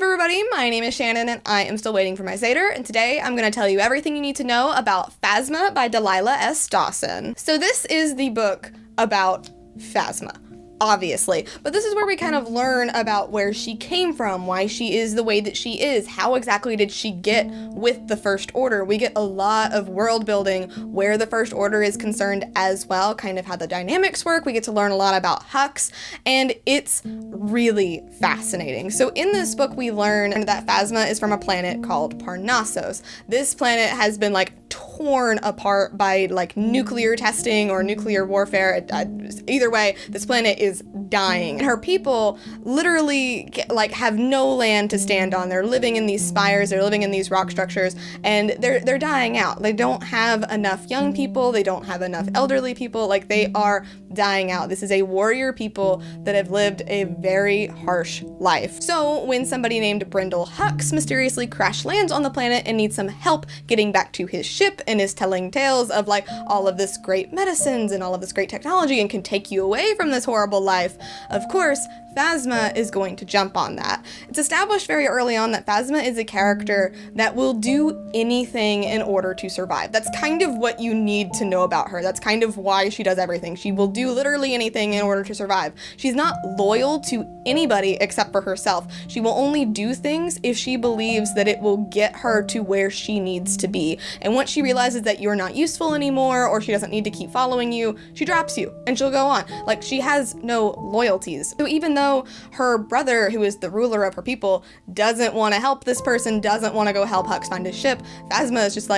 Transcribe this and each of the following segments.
up, everybody? My name is Shannon, and I am still waiting for my Satyr, and today I'm going to tell you everything you need to know about Phasma by Delilah S. Dawson. So this is the book about Phasma, obviously, but this is where we kind of learn about where she came from, why she is the way that she is, how exactly did she get with the First Order. We get a lot of world building where the First Order is concerned as well, kind of how the dynamics work. We get to learn a lot about Hux, and it's really fascinating. So in this book, we learn that Phasma is from a planet called Parnassos. This planet has been torn apart by nuclear testing or nuclear warfare. Either way, this planet is dying. And her people literally have no land to stand on. They're living in these spires, they're living in these rock structures, and they're dying out. They don't have enough young people, they don't have enough elderly people, they are dying out. This is a warrior people that have lived a very harsh life. So when somebody named Brindle Hux mysteriously crash lands on the planet and needs some help getting back to his ship and is telling tales of all of this great medicines and all of this great technology and can take you away from this horrible life, of course, Phasma is going to jump on that. It's established very early on that Phasma is a character that will do anything in order to survive. That's kind of what you need to know about her. That's kind of why she does everything. She will do literally anything in order to survive. She's not loyal to anybody except for herself. She will only do things if she believes that it will get her to where she needs to be. And once she realizes that you're not useful anymore, or she doesn't need to keep following you, she drops you and she'll go on. She has no loyalties. So even though her brother, who is the ruler of her people, doesn't want to help this person, doesn't want to go help Hux find his ship, Phasma is just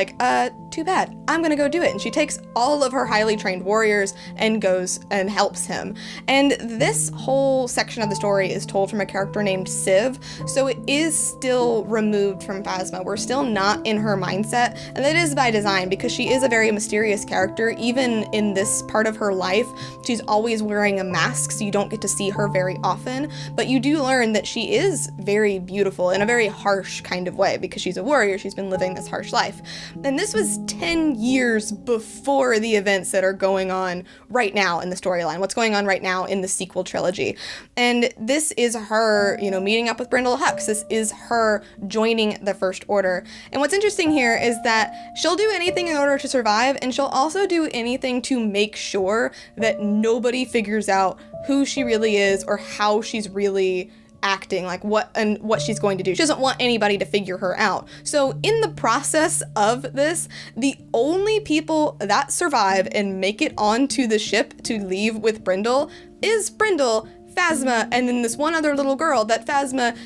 too bad, I'm gonna go do it. And she takes all of her highly trained warriors and goes and helps him. And this whole section of the story is told from a character named Civ, so it is still removed from Phasma. We're still not in her mindset, and that is by design because she is a very mysterious character. Even in this part of her life, she's always wearing a mask, so you don't get to see her very often, but you do learn that she is very beautiful in a very harsh kind of way because she's a warrior. She's been living this harsh life. And this was 10 years before the events that are going on right now in the storyline, what's going on right now in the sequel trilogy. And this is her, meeting up with Brindle Hux. This is her joining the First Order. And what's interesting here is that she'll do anything in order to survive, and she'll also do anything to make sure that nobody figures out who she really is or how she's really acting, what she's going to do. She doesn't want anybody to figure her out. So in the process of this, the only people that survive and make it onto the ship to leave with Brindle is Brindle, Phasma, and then this one other little girl that Phasma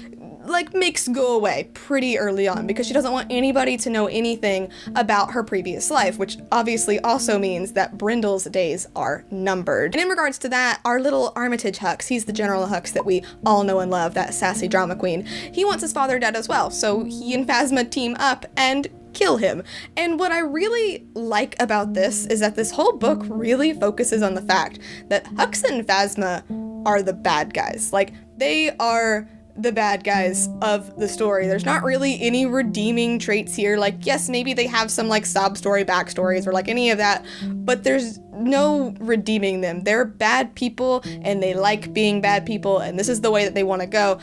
makes go away pretty early on because she doesn't want anybody to know anything about her previous life, which obviously also means that Brindle's days are numbered. And in regards to that, our little Armitage Hux, he's the General Hux that we all know and love, that sassy drama queen, he wants his father dead as well, so he and Phasma team up and kill him. And what I really like about this is that this whole book really focuses on the fact that Hux and Phasma are the bad guys. They are the bad guys of the story. There's not really any redeeming traits here. Yes, maybe they have some sob story backstories or any of that, but there's no redeeming them. They're bad people and they like being bad people, and this is the way that they want to go.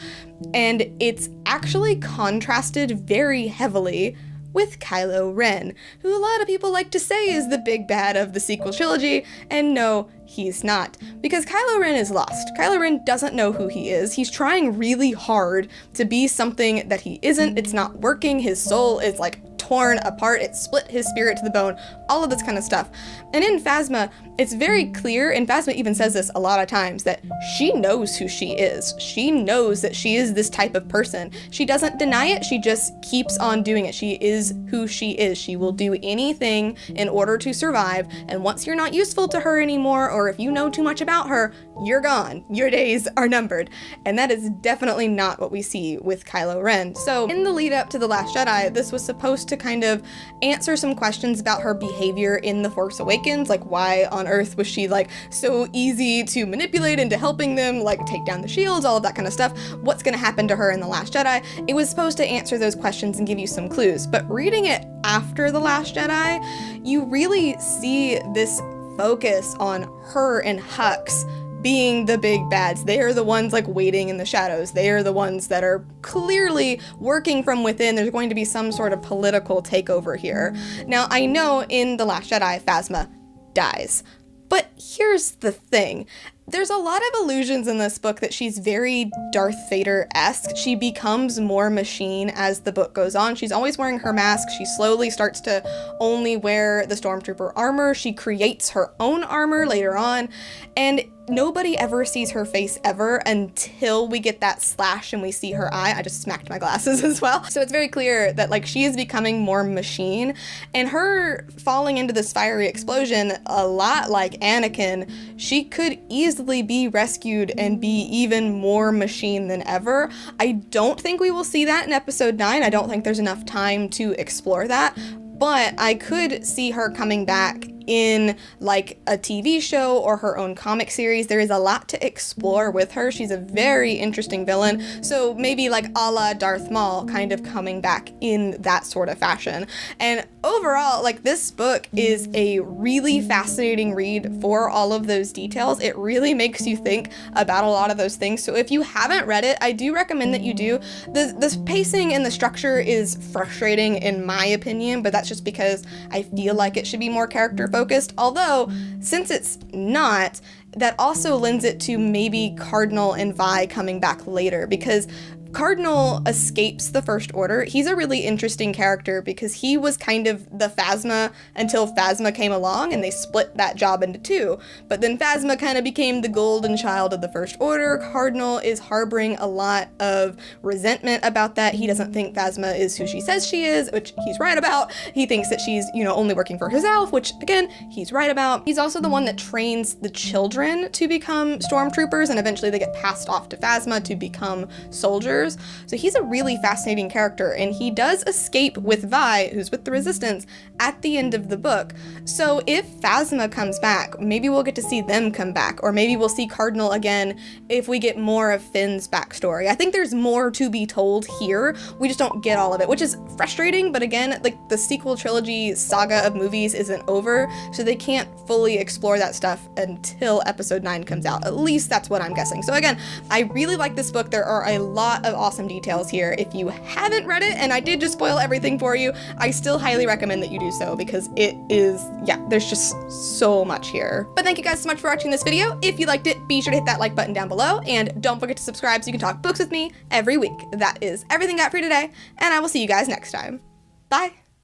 And it's actually contrasted very heavily with Kylo Ren, who a lot of people like to say is the big bad of the sequel trilogy, and no, he's not. Because Kylo Ren is lost. Kylo Ren doesn't know who he is. He's trying really hard to be something that he isn't. It's not working. His soul is torn apart. It split his spirit to the bone, all of this kind of stuff. And in Phasma, it's very clear, and Phasma even says this a lot of times, that she knows who she is. She knows that she is this type of person. She doesn't deny it, she just keeps on doing it. She is who she is. She will do anything in order to survive, and once you're not useful to her anymore, or if you know too much about her, you're gone. Your days are numbered. And that is definitely not what we see with Kylo Ren. So in the lead up to The Last Jedi, this was supposed to kind of answer some questions about her behavior in The Force Awakens, why on earth was she so easy to manipulate into helping them, take down the shields, all of that kind of stuff. What's gonna happen to her in The Last Jedi? It was supposed to answer those questions and give you some clues, but reading it after The Last Jedi, you really see this focus on her and Hux being the big bads. They are the ones like waiting in the shadows. They are the ones that are clearly working from within. There's going to be some sort of political takeover here. Now, I know in The Last Jedi, Phasma dies. But here's the thing. There's a lot of allusions in this book that she's very Darth Vader-esque. She becomes more machine as the book goes on. She's always wearing her mask. She slowly starts to only wear the Stormtrooper armor. She creates her own armor later on. And nobody ever sees her face ever until we get that slash and we see her eye. I just smacked my glasses as well. So it's very clear that like she is becoming more machine, and her falling into this fiery explosion, a lot like Anakin, she could easily be rescued and be even more machine than ever. I don't think we will see that in episode 9. I don't think there's enough time to explore that. But I could see her coming back in like a TV show or her own comic series. There is a lot to explore with her. She's a very interesting villain. So maybe like a la Darth Maul, kind of coming back in that sort of fashion. And overall, like this book is a really fascinating read for all of those details. It really makes you think about a lot of those things. So if you haven't read it, I do recommend that you do. The pacing and the structure is frustrating in my opinion, but that's just because I feel like it should be more character focused. Although, since it's not, that also lends it to maybe Cardinal and Vi coming back later, because Cardinal escapes the First Order. He's a really interesting character because he was kind of the Phasma until Phasma came along and they split that job into two. But then Phasma kind of became the golden child of the First Order. Cardinal is harboring a lot of resentment about that. He doesn't think Phasma is who she says she is, which he's right about. He thinks that she's, only working for herself, which again, he's right about. He's also the one that trains the children to become stormtroopers, and eventually they get passed off to Phasma to become soldiers. So he's a really fascinating character, and he does escape with Vi, who's with the Resistance, at the end of the book. So if Phasma comes back, maybe we'll get to see them come back, or maybe we'll see Cardinal again if we get more of Finn's backstory. I think there's more to be told here. We just don't get all of it, which is frustrating, but again, like the sequel trilogy saga of movies isn't over, so they can't fully explore that stuff until episode 9 comes out. At least that's what I'm guessing. So again, I really like this book. There are a lot of awesome details here. If you haven't read it, and I did just spoil everything for you, I still highly recommend that you do so, because it is, there's just so much here. But thank you guys so much for watching this video. If you liked it, be sure to hit that like button down below, and don't forget to subscribe so you can talk books with me every week. That is everything I got for you today, and I will see you guys next time. Bye!